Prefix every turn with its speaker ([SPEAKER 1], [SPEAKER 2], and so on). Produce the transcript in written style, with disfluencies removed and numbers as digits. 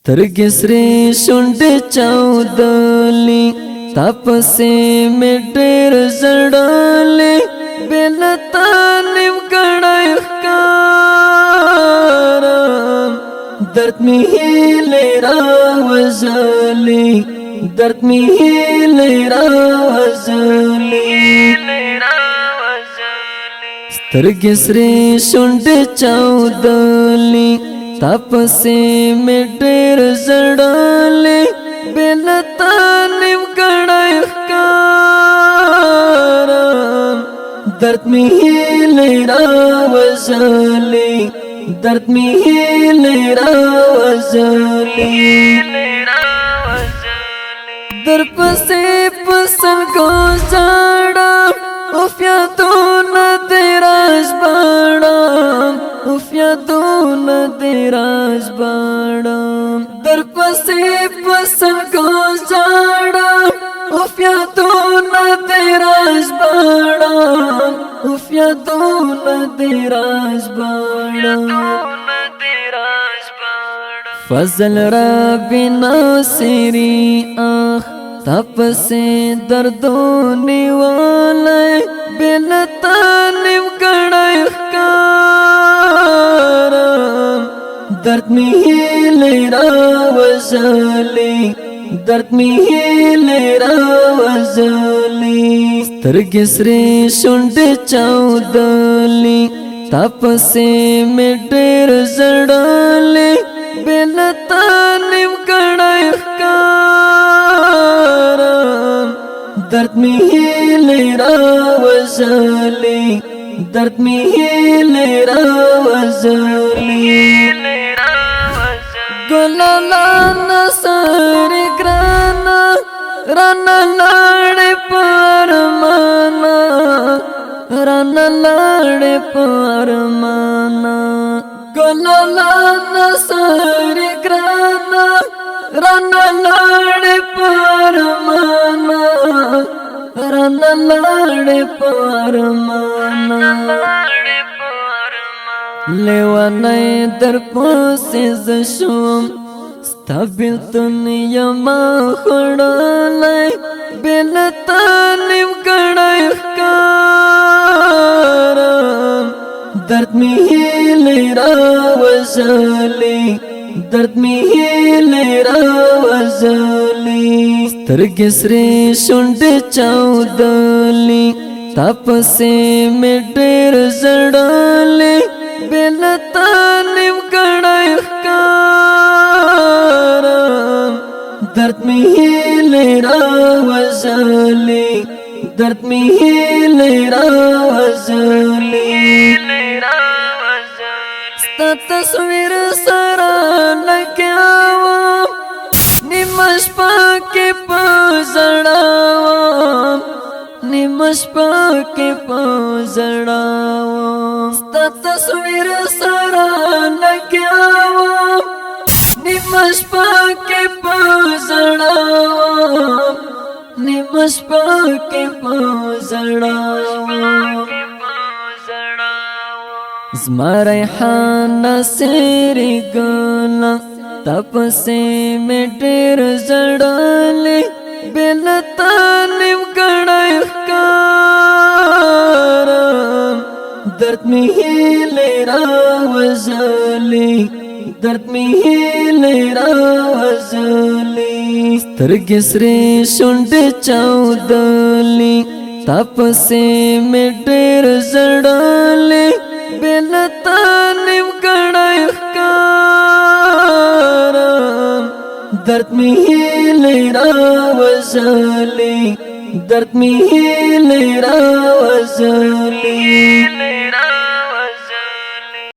[SPEAKER 1] سترګې سرې شونډې چاودلې تاپسې مې ډېر زړلې بېلتا نیمګړی ښکارم درد مې هیلې راوژلې درد مې هیلې راوژلې سترګې سرې شونډې چاودلې تاپسې مې ډېر زړلې بېلتا نیمګړی ښکارم درد مې هیلې راوژلې درد مې هیلې راوژلې درپسې په سلګو ژاړم اوف یادونه دې راژباړم اوف یادونه دې راژباړم درپسې په سلګو ژاړم اوف یادونه دې راژباړم اوف یادونه دې راژباړم فضل ربی ناصری آخ تپسې دردونی والی بېلتا نیمګړی ښکارم درد مې هیلې راوژلې درد مې هیلې راوژلې سترګې سرې شونډې چاودلې تپسې مې ډېر زړلې بېلتا نیمګړی ښکارم درد مې هیلې راوژلې درد مې هیلې راوژلې ګلالانه سارې ګرانه رانه لاړې په ارمانه رانه لاړې په ارمانه ګلالانه سارې ګرانه رانه لاړې په ارمانه رانه لاړې په ارمانه لیونی در پسې زه شوم ستا بېلتون یما خوړلی بېلتا نیمګړی ښکارم درد مې هیلې راوژلې درد مې هیلې راوژلې سترګې سرې شونډې چاودلې تاپسې مې ډېر زړلې بېلتا نیمګړی ښکارم درد مې هیلې راوژلې درد مې هیلې راوژلې ستا تصویر سره لګیا وم نیمه شپه کې په ژړا وم نیمه شپه کې په ژړا وم ستا تصویر سره لګیا وم نیمه شپه کې په ژړا وم نیمه شپه کې په ژړا وم زما ریحانه سرې ګله تپسې مې ډېر زړلې بېلتا نیمګړی ښکارم درد مې هیلې راوژلې درد مې هیلې راوژلې سترګې سرې شونډې چاودلې تپسې مې ډېر زړلې بېلتا نیمګړی ښکارم درد مې هیلې راوژلې درد مې هیلې راوژلې